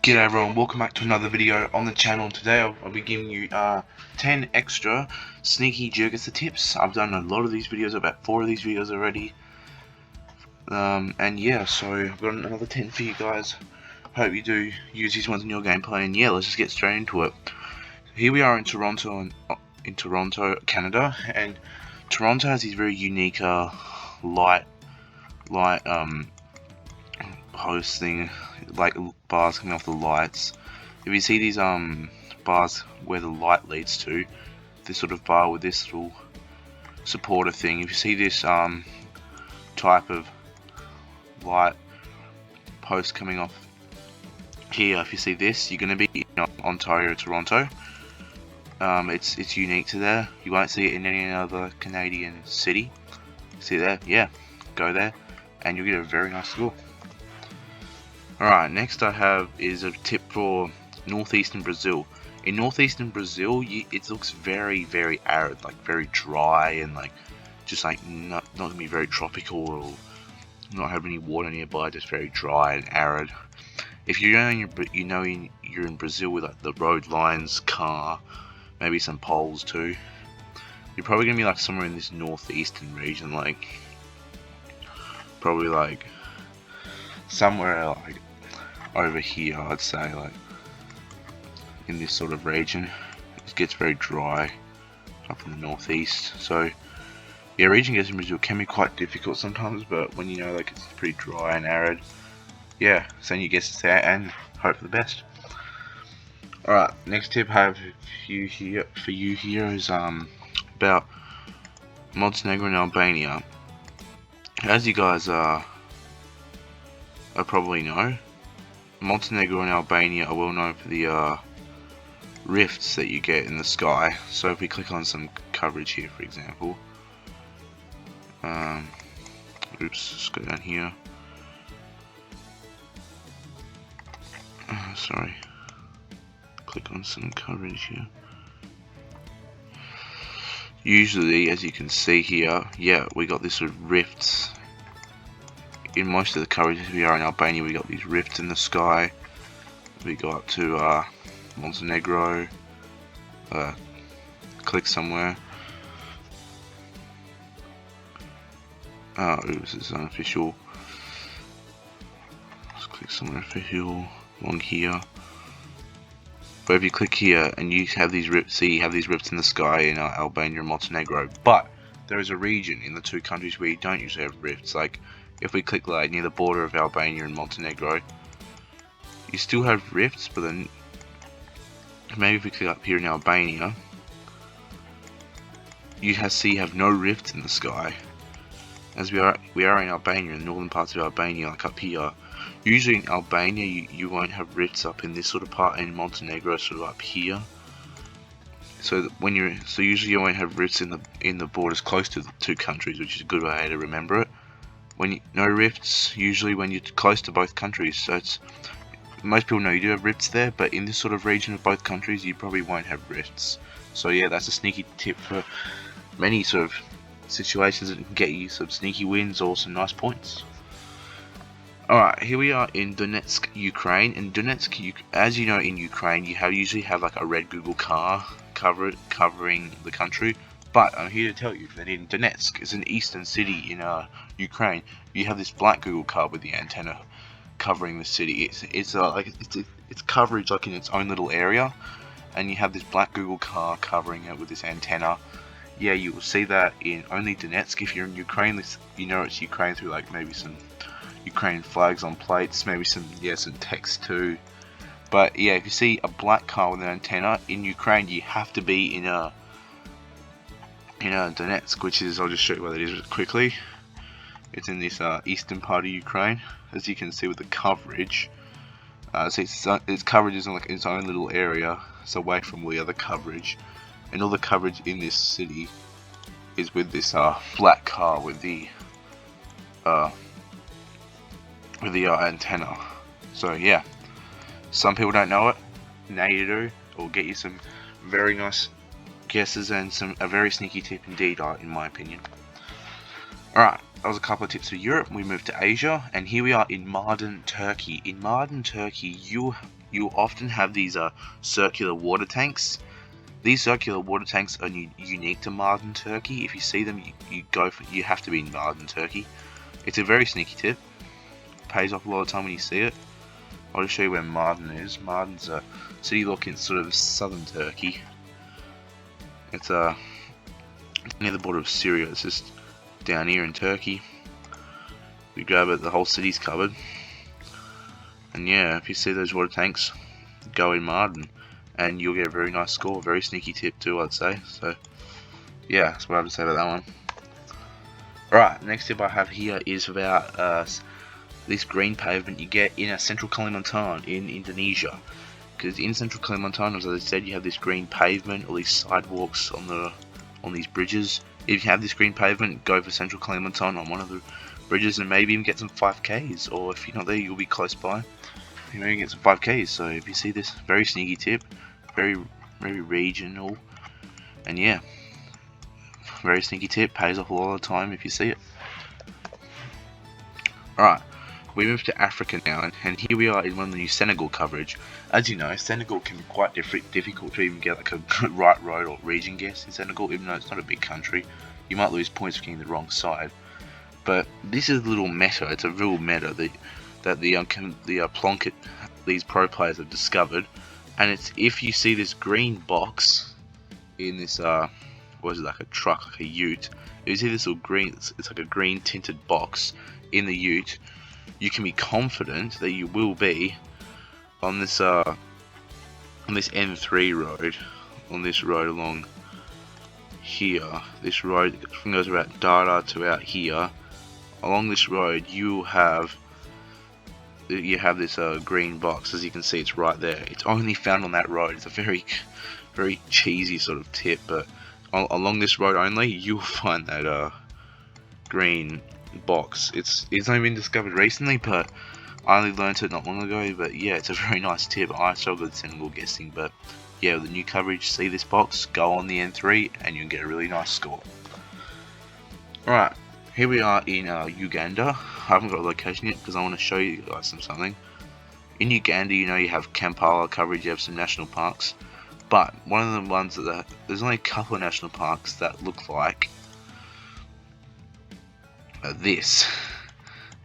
G'day everyone, welcome back to another video on the channel. Today I'll be giving you 10 extra sneaky GeoGuessr tips. I've done a lot of these videos, about 4 of these videos already. And yeah, so I've got another 10 for you guys. Hope you do use these ones in your gameplay, and yeah, let's just get straight into it. Here we are in Toronto, Canada, and Toronto has these very unique light post thing, like bars coming off the lights. If you see these bars where the light leads to, this sort of bar with this little supporter thing, if you see this type of light post coming off here, if you see this, you're going to be in Ontario, Toronto. It's unique to there. You won't see it in any other Canadian city. See there? Yeah, go there and you'll get a very nice score. Alright, next I have is a tip for northeastern Brazil. In northeastern Brazil, it looks very, very arid, like very dry, and like just like not gonna be very tropical or not have any water nearby, just very dry and arid. If you're in Brazil with like the road lines, car, maybe some poles too, you're probably gonna be like somewhere in this northeastern region, like probably like somewhere like over here, I'd say, like in this sort of region. It gets very dry up in the northeast, so yeah, region guessing in Brazil can be quite difficult sometimes, but when you know like it's pretty dry and arid, yeah, send your guesses there and hope for the best. Alright, next tip I have for you here is about Montenegro and Albania. As you guys I probably know, Montenegro and Albania are well known for the rifts that you get in the sky. So if we click on some coverage here, for example, let's go down here. Sorry, click on some coverage here. Usually, as you can see here, yeah, we got this sort of rifts. In most of the coverages we are in Albania, we got these rifts in the sky. We go up to Montenegro, click somewhere. Oops, it's unofficial. Let's click somewhere official along here. But if you click here and you have these rifts, see you have these rifts in the sky in Albania and Montenegro. But there is a region in the two countries where you don't usually have rifts. Like if we click like near the border of Albania and Montenegro, you still have rifts, but then maybe if we click up here in Albania, you have no rifts in the sky. As we are in Albania, in the northern parts of Albania, like up here. Usually in Albania you won't have rifts up in this sort of part, and in Montenegro sort of up here. So usually you won't have rifts in the borders close to the two countries, which is a good way to remember it. No rifts usually when you're close to both countries. So most people know you do have rifts there, but in this sort of region of both countries you probably won't have rifts. So yeah, that's a sneaky tip for many sort of situations that can get you some sneaky wins or some nice points. Alright, here we are in Donetsk, Ukraine. In Donetsk, as you know, in Ukraine you usually have like a red Google car covering the country. But I'm here to tell you that in Donetsk, it's an eastern city in Ukraine, you have this black Google car with the antenna covering the city. It's coverage like in its own little area, and you have this black Google car covering it with this antenna. Yeah, you will see that in only Donetsk. If you're in Ukraine, you know it's Ukraine through like maybe some Ukrainian flags on plates, maybe some text too. But yeah, if you see a black car with an antenna in Ukraine, you have to be in Donetsk, which is, I'll just show you where that is quickly. It's in this eastern part of Ukraine, as you can see with the coverage. So its coverage is in like its own little area, it's away from all the other coverage, and all the coverage in this city is with this black car with the antenna. So yeah, some people don't know it. Now you do. It will get you some very nice guesses and a very sneaky tip indeed, in my opinion. Alright, that was a couple of tips for Europe. We moved to Asia, and here we are in Mardin, Turkey. In Mardin, Turkey, you'll often have these circular water tanks. These circular water tanks are unique to Mardin, Turkey. If you see them, you have to be in Mardin, Turkey. It's a very sneaky tip. Pays off a lot of time when you see it. I'll just show you where Mardin is. Mardin's a city looking sort of southern Turkey. It's near the border of Syria. It's just down here in Turkey. You grab it, the whole city's covered. And yeah, if you see those water tanks, go in Mardin, and you'll get a very nice score. Very sneaky tip too, I'd say. So yeah, that's what I have to say about that one. Alright, next tip I have here is about this green pavement you get in central Kalimantan in Indonesia. Because in central Kalimantan, as I said, you have this green pavement, all these sidewalks on these bridges. If you have this green pavement, go for central Kalimantan on one of the bridges and maybe even get some 5Ks, or if you're not there, you'll be close by. You maybe get some 5Ks. So if you see this, very sneaky tip, very regional, and yeah, very sneaky tip, pays off a lot of the time if you see it. Alright, we move to Africa now, and here we are in one of the new Senegal coverage. As you know, Senegal can be quite difficult to even get like a right road or region guess in Senegal, even though it's not a big country. You might lose points for getting the wrong side. But this is a little meta. It's a real meta that the Plonket, these pro players have discovered, and it's if you see this green box in this what is it, like a truck, like a ute. If you see this little green, it's like a green tinted box in the ute, you can be confident that you will be on this N3 road, on this road along here. This road goes about Dara to out here. Along this road, you have this green box. As you can see, it's right there. It's only found on that road. It's a very cheesy sort of tip, but along this road only, you'll find that green box. It's only been discovered recently, but I only learned it not long ago. But yeah, it's a very nice tip. I struggle with Senegal guessing, but yeah, with the new coverage, see this box, go on the N3, and you'll get a really nice score. Alright. Here we are in Uganda. I haven't got a location yet because I want to show you guys something. In Uganda, you know, you have Kampala coverage, you have some national parks, but one of the ones there's only a couple of national parks that look like this.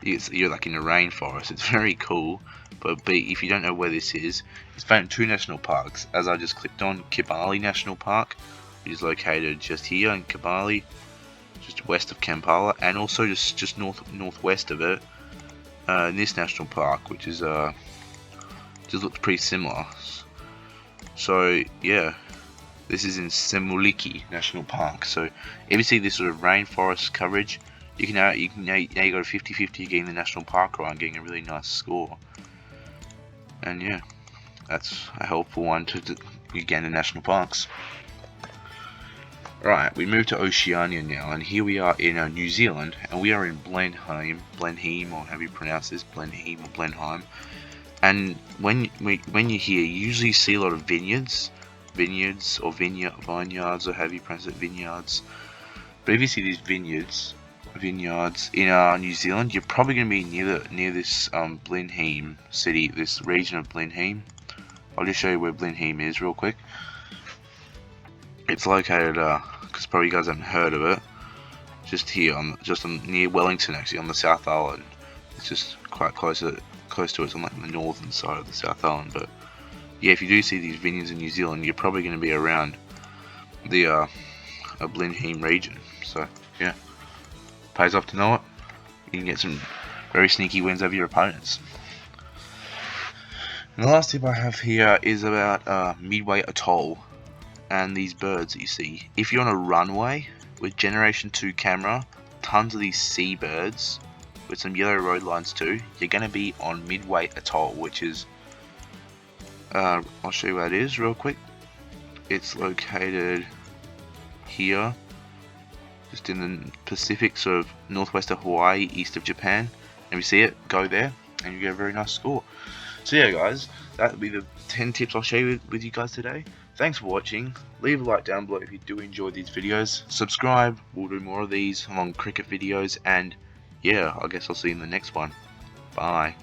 You're like in a rainforest. It's very cool, but if you don't know where this is, it's found in two national parks. As I just clicked on, Kibale National Park, which is located just here in Kibale, just west of Kampala, and also just northwest of it, in this national park, which is just looks pretty similar. So yeah, this is in Semuliki National Park. So if you see this sort of rainforest coverage, you now you got a 50-50 getting the national park right and getting a really nice score. And yeah, that's a helpful one to Uganda national parks. Right, we move to Oceania now, and here we are in New Zealand, and we are in Blenheim, or however you pronounce this, Blenheim or Blenheim. And when you're here, you usually see a lot of vineyards or vineyards, or however you pronounce it, vineyards. But if you see these vineyards in New Zealand, you're probably going to be near this Blenheim city, this region of Blenheim. I'll just show you where Blenheim is real quick. It's located, because probably you guys haven't heard of it, just here, near Wellington, actually, on the South Island. It's just quite close to it. It's on like the northern side of the South Island. But yeah, if you do see these vineyards in New Zealand, you're probably going to be around the Blenheim region. So yeah, pays off to know it. You can get some very sneaky wins over your opponents. And the last tip I have here is about Midway Atoll and these birds that you see. If you're on a runway with Generation 2 camera, tons of these seabirds with some yellow road lines too, you're going to be on Midway Atoll, which is I'll show you where it is real quick. It's located here, just in the Pacific, sort of northwest of Hawaii, east of Japan. And if you see it, go there and you get a very nice score. So yeah guys, that would be the 10 tips I'll share with you guys today. Thanks for watching. Leave a like down below if you do enjoy these videos. Subscribe, we'll do more of these along cricket videos, and yeah, I guess I'll see you in the next one. Bye.